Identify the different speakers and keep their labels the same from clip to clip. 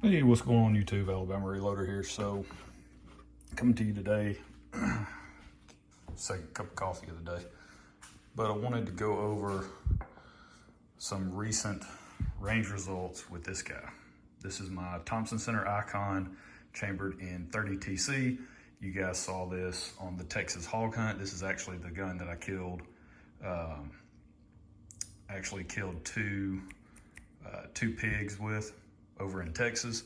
Speaker 1: Hey, what's going on YouTube? Alabama Reloader here. So, coming to you today, second cup of coffee of the day. But I wanted to go over some recent range results with this guy. This is my Thompson Center Icon chambered in 30 TC. You guys saw this on the Texas hog hunt. This is actually the gun that I killed. Actually killed two pigs with over in Texas,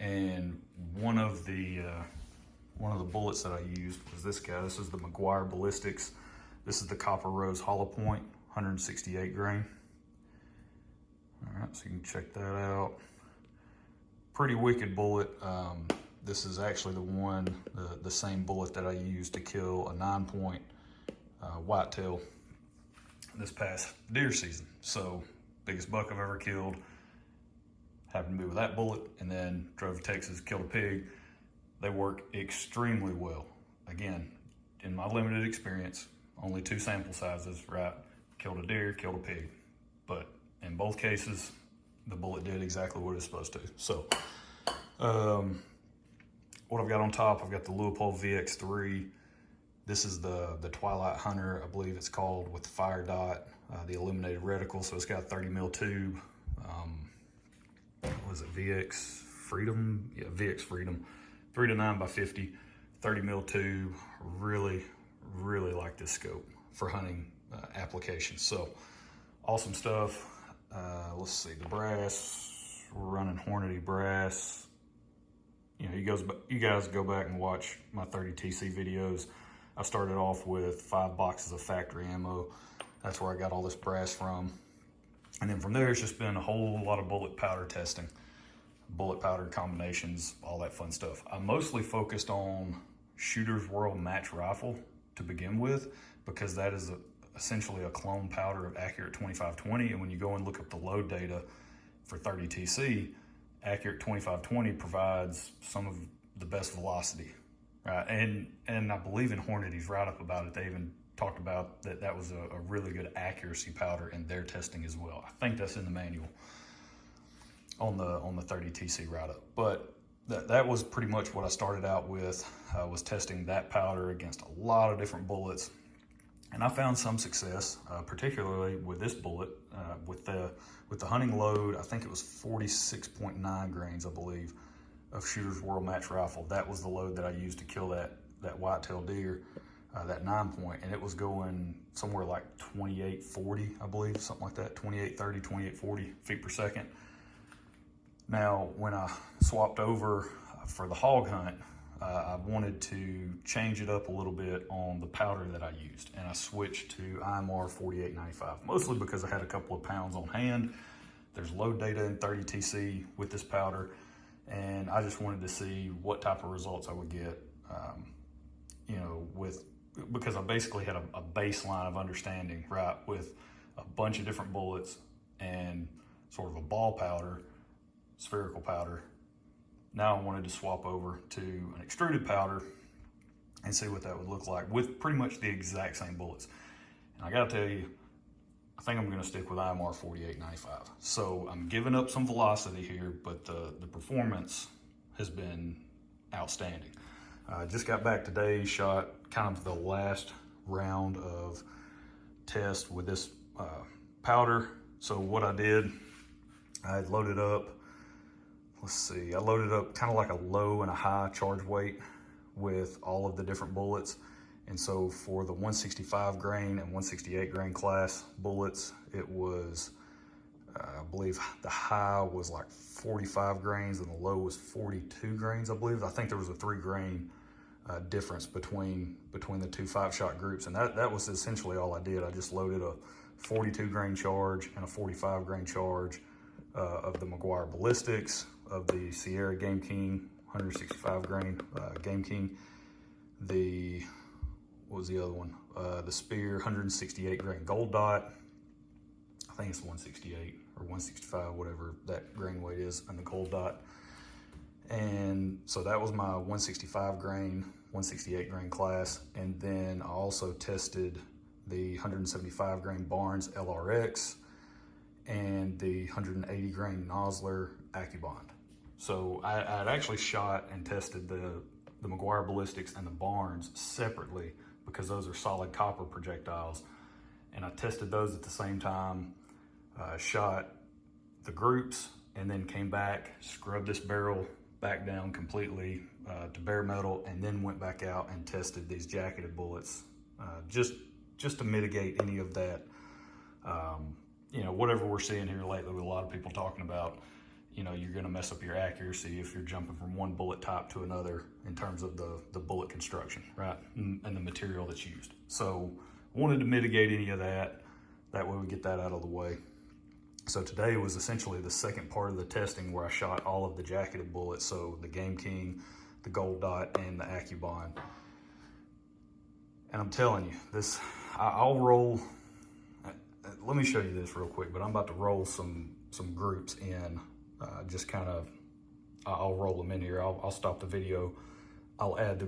Speaker 1: and one of the bullets that I used was this guy. This is the McGuire Ballistics. This is the Copper Rose Hollow Point, 168 grain. All right, so you can check that out. Pretty wicked bullet. This is actually the same bullet that I used to kill a 9-point whitetail this past deer season. So biggest buck I've ever killed happened to be with that bullet, and then drove to Texas, killed a pig. They work extremely well. Again, in my limited experience, only 2 sample sizes, right? Killed a deer, killed a pig. But in both cases, the bullet did exactly what it's supposed to. So, what I've got on top, I've got the Leupold VX3. This is the Twilight Hunter, I believe it's called, with the fire dot, the illuminated reticle. So it's got a 30 mil tube. Was it VX Freedom? Yeah, VX Freedom. 3 to 9 by 50, 30 mil tube. Really like this scope for hunting applications. So awesome stuff. Let's see, the brass, we're running Hornady brass. You know, you guys go back and watch my 30 TC videos. I started off with 5 boxes of factory ammo. That's where I got all this brass from. And then from there, it's just been a whole lot of bullet powder testing, bullet powder combinations, all that fun stuff. I mostly focused on Shooter's World Match Rifle to begin with, because that is essentially a clone powder of Accurate 2520. And when you go and look up the load data for 30 TC, Accurate 2520 provides some of the best velocity, right? And I believe in Hornady's write-up about it, they even talked about that was a really good accuracy powder in their testing as well. I think that's in the manual on the 30 TC write-up. But that was pretty much what I started out with. I was testing that powder against a lot of different bullets, and I found some success, particularly with this bullet. With the hunting load, I think it was 46.9 grains, I believe, of Shooter's World Match Rifle. That was the load that I used to kill that whitetail deer, that 9-point, and it was going somewhere like 2840, I believe, something like that, 2830, 2840 feet per second. Now, when I swapped over for the hog hunt, I wanted to change it up a little bit on the powder that I used, and I switched to IMR 4895, mostly because I had a couple of pounds on hand. There's load data in 30 TC with this powder, and I just wanted to see what type of results I would get, you know, because I basically had a baseline of understanding, right, with a bunch of different bullets and sort of a ball powder, spherical powder. Now I wanted to swap over to an extruded powder and see what that would look like with pretty much the exact same bullets. And I gotta tell you, I think I'm gonna stick with IMR 4895. So I'm giving up some velocity here, but the performance has been outstanding. I just got back today, shot kind of the last round of test with this powder. So what I did, I loaded up, let's see, I loaded up kind of like a low and a high charge weight with all of the different bullets. And so for the 165 grain and 168 grain class bullets, it was, I believe the high was like 45 grains and the low was 42 grains, I believe. I think there was a 3 grain difference between the two 5-shot groups. And that was essentially all I did. I just loaded a 42 grain charge and a 45 grain charge of the McGuire Ballistics, of the Sierra Game King, 165 grain Game King. What was the other one? The Spear, 168 grain Gold Dot. I think it's 168 or 165, whatever that grain weight is, and the Gold Dot. And so that was my 165 grain, 168 grain class. And then I also tested the 175 grain Barnes LRX and the 180 grain Nosler AccuBond. So I had actually shot and tested the McGuire ballistics and the Barnes separately because those are solid copper projectiles. And I tested those at the same time, shot the groups, and then came back, scrubbed this barrel back down completely to bare metal, and then went back out and tested these jacketed bullets just to mitigate any of that, you know, whatever we're seeing here lately with a lot of people talking about, you know, you're gonna mess up your accuracy if you're jumping from one bullet type to another in terms of the bullet construction, right? And the material that's used. So wanted to mitigate any of that. That way we get that out of the way. So today was essentially the second part of the testing where I shot all of the jacketed bullets. So the Game King, the Gold Dot, and the AccuBond. And I'm telling you, this, I'll roll, let me show you this real quick, but I'm about to roll some groups in, just kind of, I'll roll them in here. I'll stop the video. I'll add the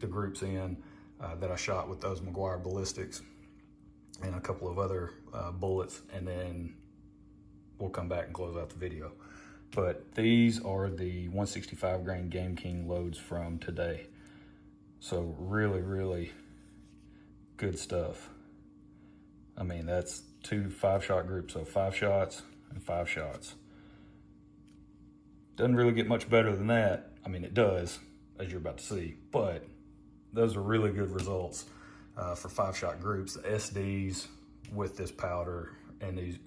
Speaker 1: groups in that I shot with those McGuire ballistics and a couple of other bullets, and then we'll come back and close out the video. But these are the 165 grain Game King loads from today. So really, really good stuff. I mean, that's 2 5-shot groups, so 5 shots and 5 shots. Doesn't really get much better than that. I mean, it does, as you're about to see, but those are really good results for 5-shot groups. The SDs with this powder and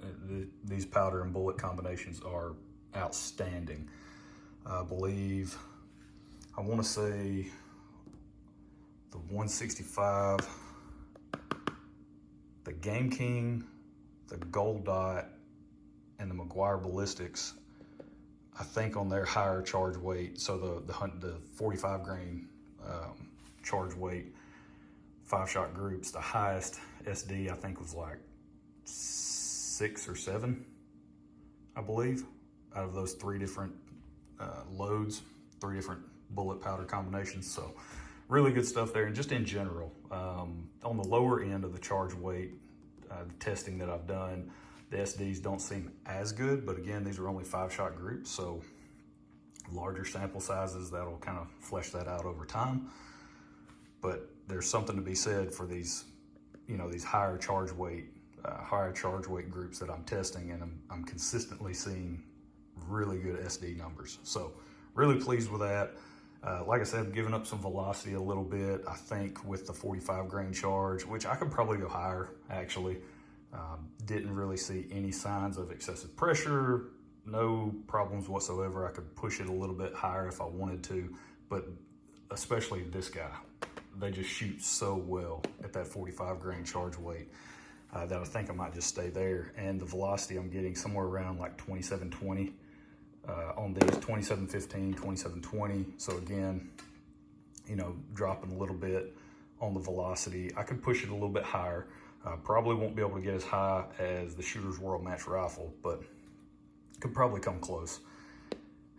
Speaker 1: these powder and bullet combinations are outstanding. I believe, I want to say the 165, the Game King, the Gold Dot, and the McGuire ballistics, I think on their higher charge weight, so the 45 grain charge weight 5-shot groups, the highest SD I think was like 6 or 7, I believe, out of those 3 different loads, 3 different bullet powder combinations. So really good stuff there. And just in general, on the lower end of the charge weight, the testing that I've done, the SDs don't seem as good, but again, these are only 5-shot groups, so larger sample sizes, that'll kind of flesh that out over time. But there's something to be said for these, you know, these higher charge weight groups that I'm testing, and I'm consistently seeing really good SD numbers. So really pleased with that. Like I said, giving up some velocity a little bit, I think, with the 45 grain charge, which I could probably go higher, actually. Didn't really see any signs of excessive pressure, no problems whatsoever. I could push it a little bit higher if I wanted to, but especially this guy, they just shoot so well at that 45 grain charge weight that I think I might just stay there. And the velocity I'm getting somewhere around like 2720 on these, 2715, 2720. So again, you know, dropping a little bit on the velocity. I could push it a little bit higher. Probably won't be able to get as high as the Shooter's World Match Rifle, but could probably come close.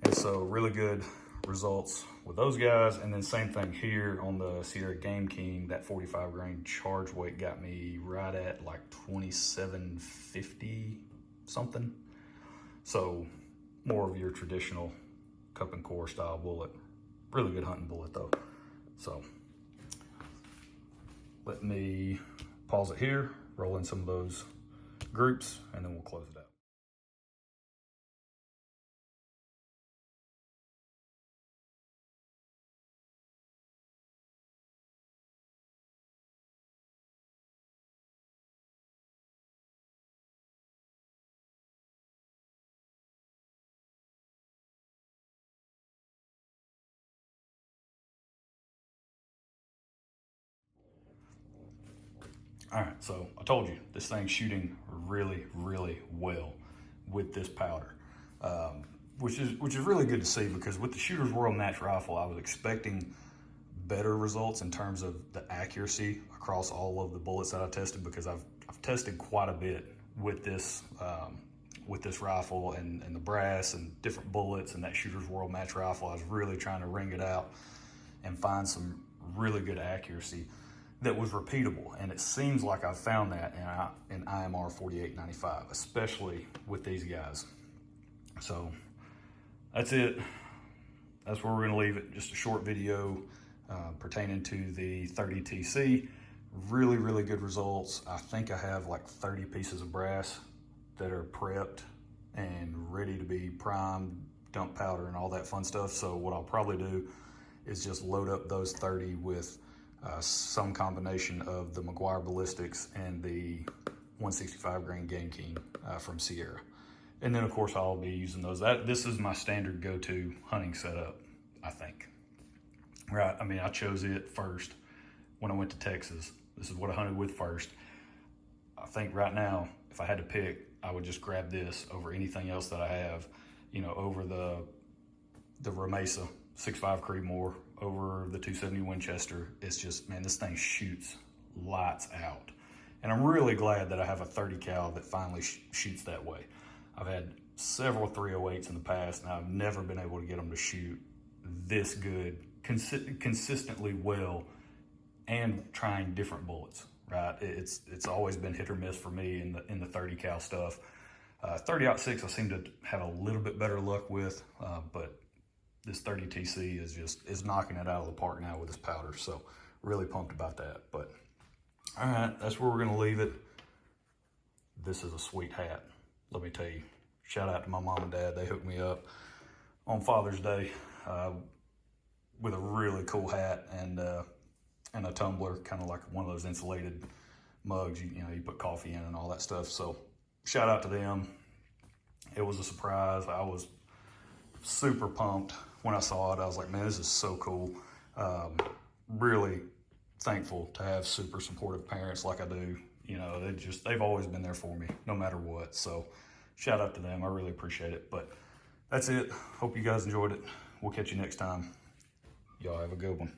Speaker 1: And so really good results with those guys. And then same thing here on the Sierra Game King, that 45 grain charge weight got me right at like 2750 something. So more of your traditional cup and core style bullet. Really good hunting bullet though. So let me pause it here, roll in some of those groups, and then we'll close it out. All right, so I told you, this thing's shooting really, really well with this powder, which is really good to see, because with the Shooter's World Match Rifle, I was expecting better results in terms of the accuracy across all of the bullets that I tested, because I've tested quite a bit with this rifle and the brass and different bullets and that Shooter's World Match Rifle. I was really trying to wring it out and find some really good accuracy that was repeatable, and it seems like I've found that in IMR 4895, especially with these guys. So that's it. That's where we're gonna leave it. Just a short video pertaining to the 30TC. Really, really good results. I think I have like 30 pieces of brass that are prepped and ready to be primed, dump powder, and all that fun stuff. So what I'll probably do is just load up those 30 with some combination of the McGuire Ballistics and the 165 grain Game King from Sierra. And then of course I'll be using those. This is my standard go-to hunting setup, I think. Right, I mean, I chose it first when I went to Texas. This is what I hunted with first. I think right now, if I had to pick, I would just grab this over anything else that I have, you know, over the Ramesa 6.5 Creedmoor, over the 270 Winchester. It's just, man, this thing shoots lights out. And I'm really glad that I have a 30 cal that finally shoots that way. I've had several 308s in the past, and I've never been able to get them to shoot this good, consistently well, and trying different bullets, right? It's always been hit or miss for me in the 30 cal stuff. 30-06 I seem to have a little bit better luck with, but this 30TC is knocking it out of the park now with this powder. So really pumped about that. But all right, that's where we're gonna leave it. This is a sweet hat, let me tell you. Shout out to my mom and dad. They hooked me up on Father's Day with a really cool hat and a tumbler, kind of like one of those insulated mugs, you know, you put coffee in and all that stuff. So shout out to them. It was a surprise. I was super pumped when I saw it. I was like, man, this is so cool. Really thankful to have super supportive parents like I do. You know, they've always been there for me, no matter what. So shout out to them. I really appreciate it. But that's it. Hope you guys enjoyed it. We'll catch you next time. Y'all have a good one.